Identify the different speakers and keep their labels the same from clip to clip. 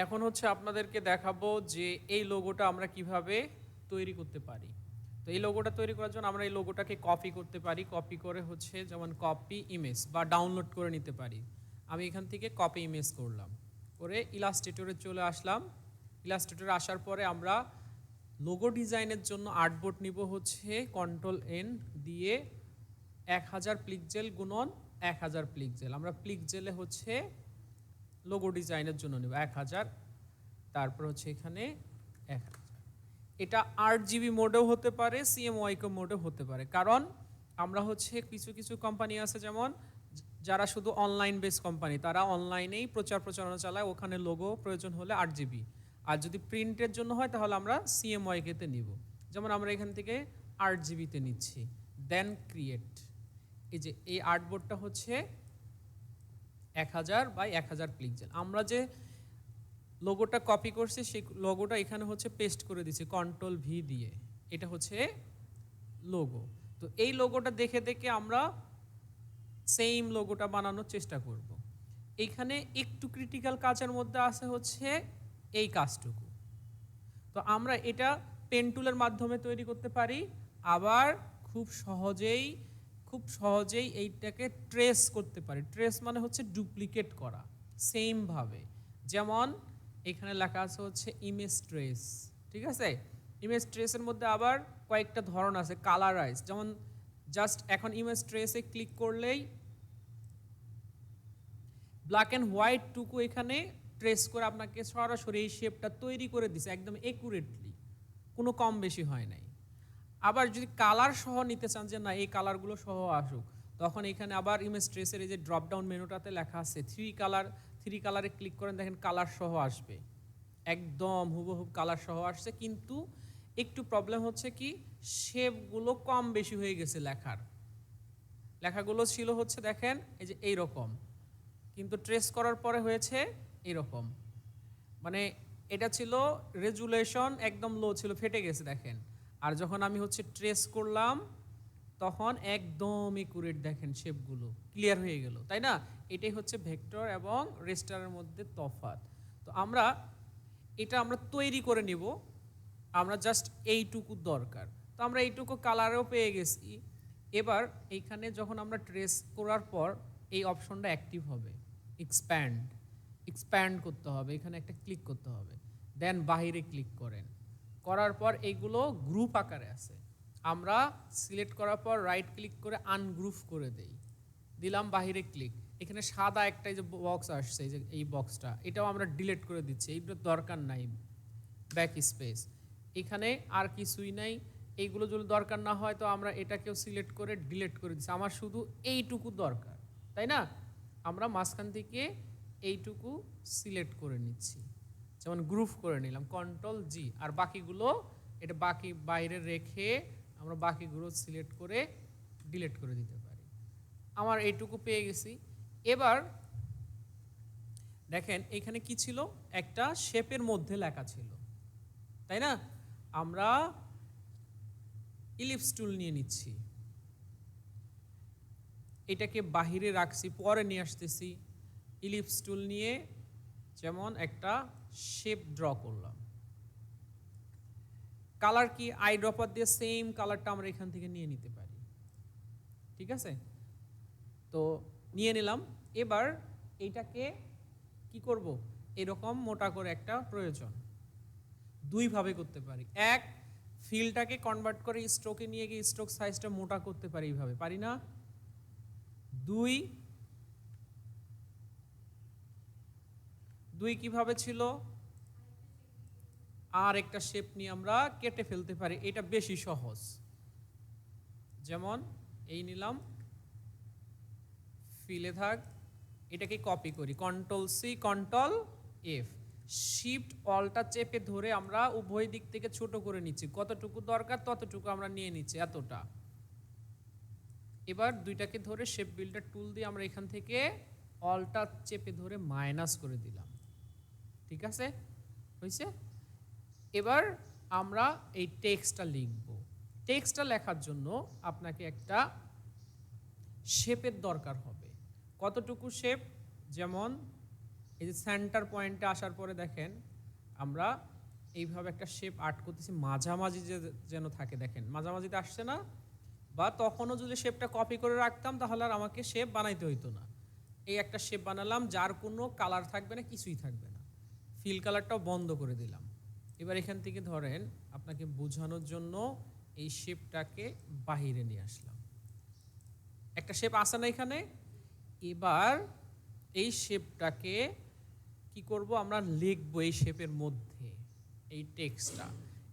Speaker 1: এখন হচ্ছে আপনাদেরকে দেখাবো যে এই লোগোটা আমরা কিভাবে তৈরি করতে পারি। তো এই লোগোটা তৈরি করার জন্য আমরা এই লোগোটাকে কপি করতে পারি। কপি করে হচ্ছে যেমন কপি ইমেজ বা ডাউনলোড করে নিতে পারি। আমি এখান থেকে কপি ইমেজ করলাম, করে ইলাস্ট্রেটরে চলে আসলাম। ইলাস্ট্রেটরে আসার পরে আমরা লোগো ডিজাইনের জন্য আর্টবোর্ড নিব হচ্ছে Ctrl+N দিয়ে 1000 পিক্সেল গুণন 1000 পিক্সেল। আমরা পিক্সেলে হচ্ছে লোগো ডিজাইনের জন্য নেব 1000, তারপর হচ্ছে এখানে 1000। এটা 8GB মোডেও হতে পারে, CMYK মোডেও হতে পারে, কারণ আমরা হচ্ছে কিছু কিছু কোম্পানি আছে যেমন যারা শুধু অনলাইন বেস কোম্পানি, তারা অনলাইনেই প্রচারণা চালায়, ওখানে লোগো প্রয়োজন হলে 8GB। আর যদি প্রিন্টের জন্য হয় তাহলে আমরা CMYK-তে নিব। যেমন আমরা এখান থেকে 8GB-তে নিচ্ছি, দেন ক্রিয়েট। এই যে এই আর্টবোর্ডটা হচ্ছে 1000 বাই 1000 পিক্সেল। আমরা যে লোগোটা কপি করছি সেই লোগোটা এখানে হচ্ছে পেস্ট করে দিচ্ছি Ctrl+V দিয়ে। এটা হচ্ছে লোগো। তো এই লোগোটা দেখে দেখে আমরা সেম লোগোটা বানানোর চেষ্টা করব। এইখানে একটু ক্রিটিক্যাল কাজের মধ্যে আছে হচ্ছে এই কাজটুকু। তো আমরা এটা পেন টুলের মাধ্যমে তৈরি করতে পারি, আবার খুব সহজেই এইটাকে ট্রেস করতে পারি। ট্রেস মানে হচ্ছে ডুপ্লিকেট করা সেমভাবে। যেমন এখানে লেখা আছে হচ্ছে ইমেজ ট্রেস, ঠিক আছে? ইমেজ ট্রেসের মধ্যে আবার কয়েকটা ধরন আছে, কালারাইজ। যেমন জাস্ট এখন ইমেজ ট্রেসে ক্লিক করলেই ব্ল্যাক অ্যান্ড হোয়াইট টুকু এখানে ট্রেস করে আপনাকে সরাসরি এই শেপটা তৈরি করে দিছে একদম একুরেটলি, কোনো কম বেশি হয় নাই। আবার যদি কালার সহ নিতে চান যে না এই কালারগুলো সহ আসুক, তখন এখানে আবার ইমেজ ট্রেসের এই যে ড্রপ ডাউন মেনুটাতে লেখা আছে থ্রি কালারে ক্লিক করেন, দেখেন কালার সহ আসবে, একদম হুবহু কালার সহ আসছে। কিন্তু একটু প্রবলেম হচ্ছে কি, শেপগুলো কম বেশি হয়ে গেছে। লেখাগুলো ছিল হচ্ছে দেখেন এই যে এইরকম, কিন্তু ট্রেস করার পরে হয়েছে এরকম। মানে এটা ছিল রেজুলেশন একদম লো ছিল, ফেটে গেছে দেখেন। আর যখন আমি হচ্ছে ট্রেস করলাম তখন একদম একুরেট, দেখেন শেপগুলো ক্লিয়ার হয়ে গেল, তাই না? এটাই হচ্ছে ভেক্টর এবং রেস্টারের মধ্যে তফাৎ। তো আমরা তৈরি করে নিব, আমরা জাস্ট এইটুকু দরকার। তো আমরা এইটুকু কালারেও পেয়ে গেছি। এবার এইখানে যখন আমরা ট্রেস করার পর এই অপশনটা অ্যাক্টিভ হবে, এক্সপ্যান্ড করতে হবে, এখানে একটা ক্লিক করতে হবে, দেন বাহিরে ক্লিক করার পর এইগুলো গ্রুপ আকারে আছে। আমরা সিলেক্ট করার পর রাইট ক্লিক করে আনগ্রুপ করে দিলাম, বাহিরে ক্লিক। এখানে সাদা একটা যে বক্স আসছে, এই বক্সটা, এটাও আমরা ডিলিট করে দিচ্ছি, এইগুলো দরকার নাই। ব্যাক স্পেস, এখানে আর কিছুই নাই। এইগুলো যদি দরকার না হয় তো আমরা এটাকেও সিলেক্ট করে ডিলিট করে দিচ্ছি। আমার শুধু এইটুকু দরকার, তাই না? আমরা মাঝখান থেকে এইটুকু সিলেক্ট করে নিচ্ছি, যেমন গ্রুপ করে নিলাম Ctrl+G। আর বাকিগুলো এটা বাকি বাইরে রেখে আমরা বাকিগুলো সিলেক্ট করে ডিলিট করে দিতে পারি। আমার এইটুকু পেয়ে গেছি। এবার দেখেন এখানে কি ছিল, একটা শেপের মধ্যে লেখা ছিল, তাই না? আমরা ইলিপস টুল নিয়ে নিচ্ছি, এটাকে বাহিরে রাখছি, পরে নিয়ে আসতেছি। ইলিপস টুল নিয়ে যেমন একটা শেপ ড্র করলাম। কালার কি, আই ড্রপার দিয়ে সেম কালারটা আমরা এখান থেকে নিয়ে নিতে পারি, ঠিক আছে? তো নিয়ে নিলাম। এবার এইটাকে কি করব, এরকম মোটা করে একটা প্রয়োজন। দুইভাবে করতে পারি। এক, ফিলটাকে কনভার্ট করে স্ট্রোকে নিয়ে গিয়ে স্ট্রোক সাইজটা মোটা করতে পারি, এইভাবে পারি না? দুই কিভাবে ছিল, আর একটা শেপ নিয়ে আমরা কেটে ফেলতে পারি, এটা বেশি সহজ। যেমন এই নিলাম, ফিলে থাক, এটাকে কপি করি, Ctrl+C Ctrl+F, শিফট অলটা চেপে ধরে আমরা উভয় দিক থেকে ছোট করে নিচ্ছি, কতটুকু দরকার ততটুকু আমরা নিয়ে নিচ্ছি, এতটা। এবার দুইটাকে ধরে শেপ বিল্ডার টুল দিয়ে আমরা এখান থেকে অলটা চেপে ধরে মাইনাস করে দিলাম, ঠিক আছে? হয়েছে? এবার আমরা এই টেক্সটটা লিখব। টেক্সটটা লেখার জন্য আপনাকে একটা শেপের দরকার হবে। কতটুকু শেপ? যেমন এই যে সেন্টার পয়েন্টে আসার পরে দেখেন আমরা এইভাবে একটা শেপ আর্ট করতেছি, মাঝামাঝি যেন থাকে, দেখেন মাঝামাঝিতে আসছে না? বা তখনও যদি শেপটা কপি করে রাখতাম তাহলে আর আমাকে শেপ বানাইতে হইতো না। এই একটা শেপ বানালাম যার কোনো কালার থাকবে না, কিছুই থাকবে না, ফিল কালারটাও বন্ধ করে দিলাম। এবার এখান থেকে ধরেন আপনাকে বোঝানোর জন্য এই শেপটাকে বাহিরে নিয়ে আসলাম। একটা শেপ আসে না এখানে? এবার এই শেপটাকে কি করব, আমরা লিখবো এই শেপের মধ্যে এই টেক্সটটা।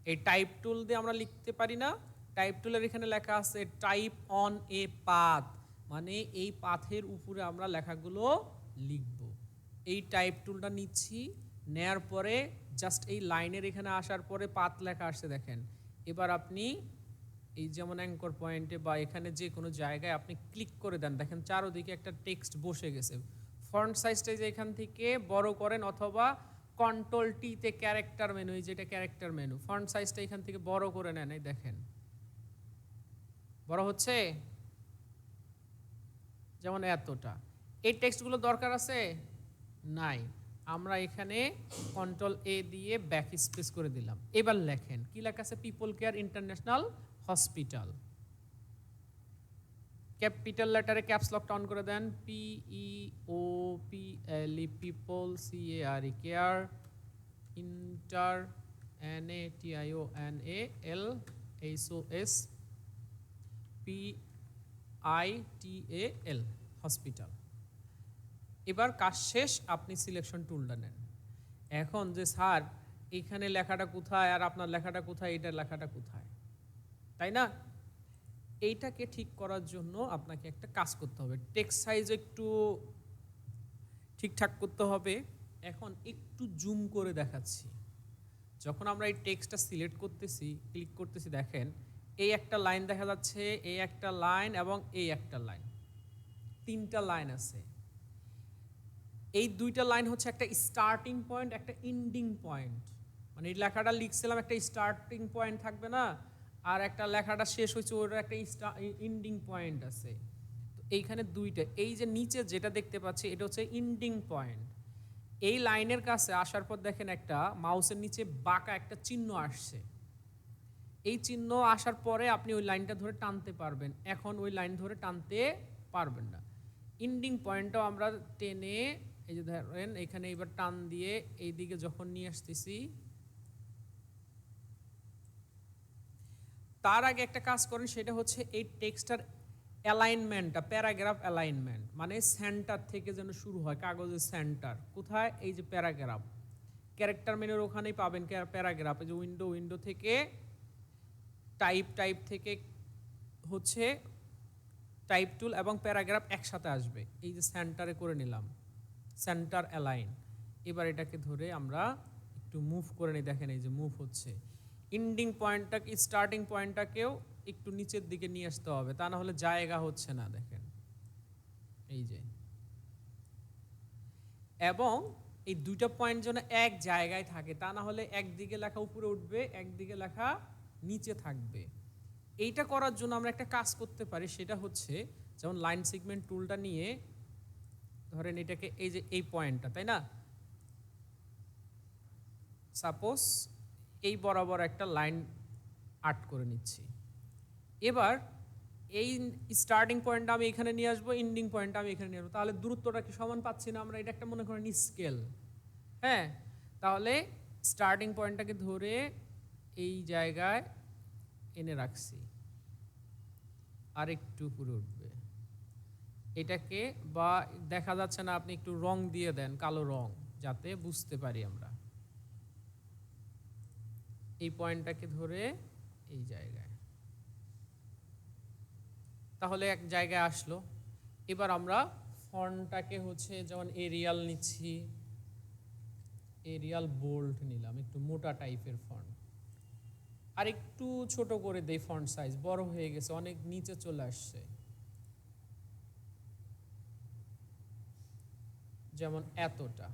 Speaker 1: এই টাইপ টুল দিয়ে আমরা লিখতে পারি না? টাইপ টুলের এখানে লেখা আছে টাইপ অন এ পাথ, মানে এই পাথের উপরে আমরা লেখাগুলো লিখব। এই টাইপ টুলটা নিচ্ছি, নেয়ার পরে জাস্ট এই লাইনের এখানে আসার পরে পাথ লেখা আসছে দেখেন। এবার আপনি এই যেমন অ্যাঙ্কর পয়েন্টে বা এখানে যে কোনো জায়গায় আপনি ক্লিক করে দেন, দেখেন চারোদিকে একটা টেক্সট বসে গেছে। ফন্ট সাইজটা যে এখান থেকে বড় করেন অথবা কন্ট্রোল টিতে ক্যারেক্টার মেনু, এই যেটা ক্যারেক্টার মেনু, ফন্ট সাইজটা এখান থেকে বড় করে নেন, এই দেখেন বড় হচ্ছে, যেমন এতটা। এই টেক্সটগুলো দরকার আছে? নাই। আমরা এখানে কন্ট্রোল এ দিয়ে ব্যাক স্পেস করে দিলাম। এবার লেখেন কি লেখা আছে, people care international hospital. Capital লেটারে ক্যাপস লকটা অন করে দেন, PEOPLE people, CARE care, inter NATIONAL HOS PITAL hospital. এবার কাজ শেষ, আপনি সিলেকশন টুলটা নেন। এখন যে স্যার এখানে লেখাটা কোথায় আর আপনার লেখাটা কোথায়, এটার লেখাটা কোথায়, তাই না? এইটাকে ঠিক করার জন্য আপনাকে একটা কাজ করতে হবে, টেক্সট সাইজ একটু ঠিকঠাক করতে হবে। এখন একটু জুম করে দেখাচ্ছি। যখন আমরা এই টেক্সটটা সিলেক্ট করতেছি, ক্লিক করতেছি, দেখেন এই একটা লাইন দেখা যাচ্ছে, এই একটা লাইন এবং এই একটা লাইন, তিনটা লাইন আছে। এই দুইটা লাইন হচ্ছে একটা স্টার্টিং পয়েন্ট, একটা এন্ডিং পয়েন্ট। মানে এই লেখাটা লিখছিলাম একটা স্টার্টিং পয়েন্ট থাকবে না, আর একটা লেখাটা শেষ হয়েছে ওটার একটা এন্ডিং পয়েন্ট আছে। তো এইখানে দুইটা, এই যে নিচে যেটা দেখতে পাচ্ছি এটা হচ্ছে এন্ডিং পয়েন্ট। এই লাইনের কাছে আসার পর দেখেন একটা মাউসের নিচে বাঁকা একটা চিহ্ন আসছে। এই চিহ্ন আসার পরে আপনি ওই লাইনটা ধরে টানতে পারবেন। এখন ওই লাইন ধরে টানতে পারবেন না। এন্ডিং পয়েন্টটাও আমরা টেনে এই যে ধরেন এখানে এবার টান দিয়ে এই দিকে যখন নিয়ে আসতেছি, তার আগে একটা কাজ করেন, সেটা হচ্ছে এই টেক্সটার অ্যালাইনমেন্টটা, প্যারাগ্রাফ অ্যালাইনমেন্ট, মানে সেন্টার থেকে যেন শুরু হয়, কাগজের সেন্টার কোথায়, এই যে প্যারাগ্রাফ, ক্যারেক্টার মেনুর ওখানেই পাবেন প্যারাগ্রাফ। এই যে উইন্ডো থেকে টাইপ থেকে হচ্ছে টাইপ টুল এবং প্যারাগ্রাফ একসাথে আসবে। এই যে সেন্টারে করে নিলাম, সেন্টার অ্যালাইন। এবার এটাকে ধরে আমরা একটু মুভ করে নিই, দেখেন এই যে মুভ হচ্ছে। এন্ডিং পয়েন্টটাকে, স্টার্টিং পয়েন্টটাকেও একটু নিচের দিকে নিয়ে আসতে হবে, তা না হলে জায়গা হচ্ছে না, দেখেন এই যে। এবং এই দুইটা পয়েন্ট যেন এক জায়গায় থাকে, তা না হলে একদিকে লেখা উপরে উঠবে, একদিকে লেখা নিচে থাকবে। এইটা করার জন্য আমরা একটা কাজ করতে পারি, সেটা হচ্ছে যেমন লাইন সেগমেন্ট টুলটা নিয়ে ধরেন এটাকে এই যে এই পয়েন্টটা, তাই না, সাপোজ এই বরাবর একটা লাইন আর্ট করে নিচ্ছি। এবার এই স্টার্টিং পয়েন্টটা আমি এখানে নিয়ে আসবো, এন্ডিং পয়েন্টটা আমি এখানে নিয়ে আসবো, তাহলে দূরত্বটা কি সমান পাচ্ছি না আমরা? এটা একটা মনে করেন স্কেল। হ্যাঁ, তাহলে স্টার্টিং পয়েন্টটাকে ধরে এই জায়গায় এনে রাখছি, আর একটু উপরে উঠবে এটাকে, বা দেখা যাচ্ছে না, আপনি একটু রং দিয়ে দেন, কালো রং, যাতে বুঝতে পারি আমরা। এই পয়েন্টটাকে ধরে এই জায়গায়, তাহলে এক জায়গায় আসলো। এবার আমরা ফন্টটাকে হচ্ছে যেমন এরিয়াল নিচ্ছি, এরিয়াল বোল্ড নিলাম, একটু মোটা টাইপের ফন্ট। আর একটু ছোট করে দেই, ফন্ট সাইজ বড় হয়ে গেছে, অনেক নিচে চলে আসছে, যেমন এতটা।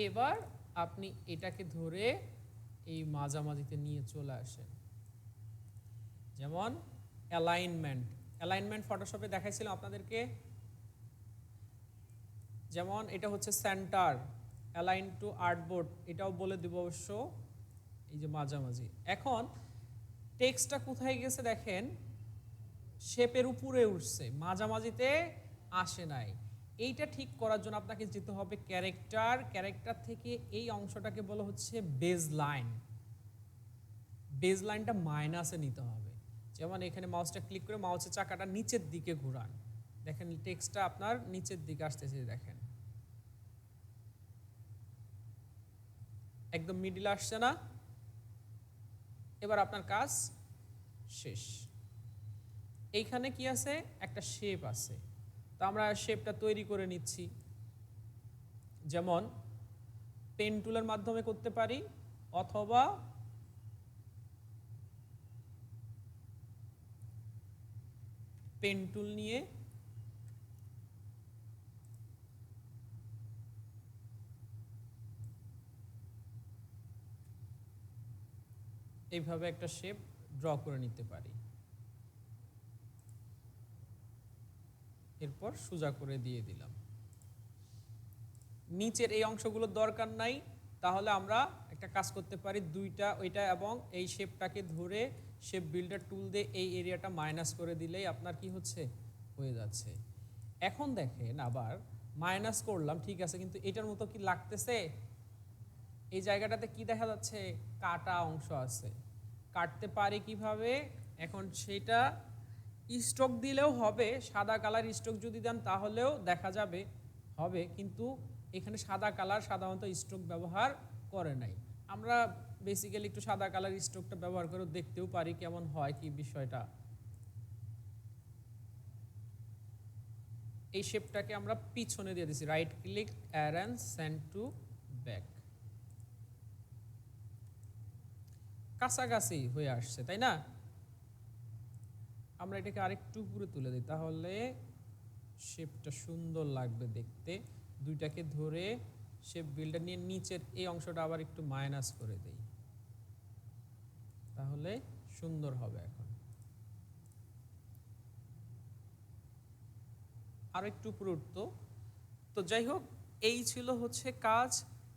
Speaker 1: এবার আপনি এটাকে ধরে এই মাঝামাঝিতে নিয়ে চলে আসেন, যেমন অ্যালাইনমেন্ট ফটোশপে দেখাইছিলাম আপনাদেরকে, যেমন এটা হচ্ছে সেন্টার, অ্যালাইন টু আর্টবোর্ড, এটাও বলে দিব অবশ্য, এই যে মাঝামাঝি। এখন টেক্সটটা কোথায় গেছে দেখেন, শেপের উপরে উঠছে, মাঝামাঝিতে আসে নাই। এইটা ঠিক করার জন্য আপনাকে যেতে হবে ক্যারেক্টার, ক্যারেক্টার থেকে এই অংশটাকে বলা হচ্ছে বেজ লাইন। বেজ লাইনটা মাইনাসে নিতে হবে। যেমন এখানে মাউসটা ক্লিক করে মাউসের চাকাটা নিচের দিকে ঘোরান, দেখেন টেক্সটটা আপনার নিচের দিকে আসতেছে, দেখেন একদম মিডিল আসছে না। এবার আপনার কাজ শেষ। এইখানে কি আছে, একটা শেপ আছে, তো আমরা শেপটা তৈরি করে নিচ্ছি। যেমন পেন টুলের মাধ্যমে করতে পারি, অথবা পেন টুল নিয়ে এইভাবে একটা শেপ ড্র করে নিতে পারি, এরপর সোজা করে দিয়ে দিলাম। নিচের এই অংশগুলোর দরকার নাই, তাহলে আমরা একটা কাজ করতে পারি, দুইটা ওইটা এবং এই শেপটাকে ধরে শেপ বিল্ডার টুল দিয়ে এই এরিয়াটা মাইনাস করে দিলেই আপনার কি হচ্ছে, হয়ে যাচ্ছে। এখন দেখেন আবার মাইনাস করলাম, ঠিক আছে, কিন্তু এটার মতো কি লাগতেছে, এই জায়গাটাতে কি দেখা যাচ্ছে, কাটা অংশ আছে। কাটতে পারি কিভাবে, এখন সেটা স্ট্রোক দিলেও হবে, সাদা কালার স্ট্রোক যদি দেন তাহলেও দেখা যাবে হবে, কিন্তু এখানে সাদা কালার সাধারণত স্ট্রোক ব্যবহার করে নাই। আমরা বেসিক্যালি একটু সাদা কালার স্ট্রোকটা ব্যবহার করে দেখতেও পারি কেমন হয় কি বিষয়টা। এই শেপটাকে আমরা পিছনে দিয়ে দিছি, right click arrange send to back, কাছাকাছি হয়ে আসছে তাই না। আমরা এটাকে আরেকটু উপরে তুলে দিই, তাহলে শেপটা সুন্দর লাগবে দেখতে। দুইটাকে ধরে শেপ বিল্ডার নিয়ে নিচের এই অংশটা আবার একটু মাইনাস করে দেই, তাহলে সুন্দর হবে। এখন আরো একটু উপরে উঠতো, তো যাই হোক এই ছিল হচ্ছে কাজ।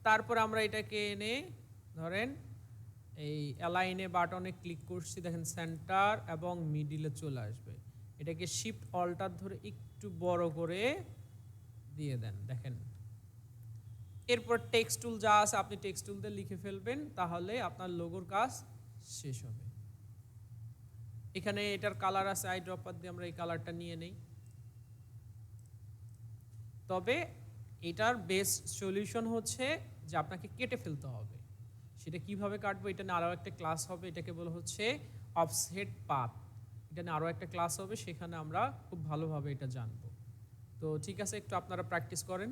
Speaker 1: তারপর আমরা এটাকে এনে ধরেন এই অ্যালাইনে বাটনে ক্লিক করছি, দেখেন সেন্টার এবং মিডিলে চলে আসবে। এটাকে শিফট অল্টার ধরে একটু বড় করে দিয়ে দেন, দেখেন। এরপর টেক্সট টুল যা আছে আপনি টেক্সট টুল দিয়ে লিখে ফেলবেন, তাহলে আপনার লোগোর কাজ শেষ হবে। এখানে এটার কালার আছে, আই ড্রপার দিয়ে আমরা এই কালারটা নিয়ে নেই। তবে এটার বেস্ট সলিউশন হচ্ছে যে আপনাকে কেটে ফেলতে হবে। সেটা কিভাবে কাটবো, এটা নিয়ে আরও একটা ক্লাস হবে, এটাকে বলা হচ্ছে অফসেট পাথ। এটা নিয়ে আরও একটা ক্লাস হবে, সেখানে আমরা খুব ভালোভাবে এটা জানবো। তো ঠিক আছে, একটু আপনারা প্র্যাকটিস করেন।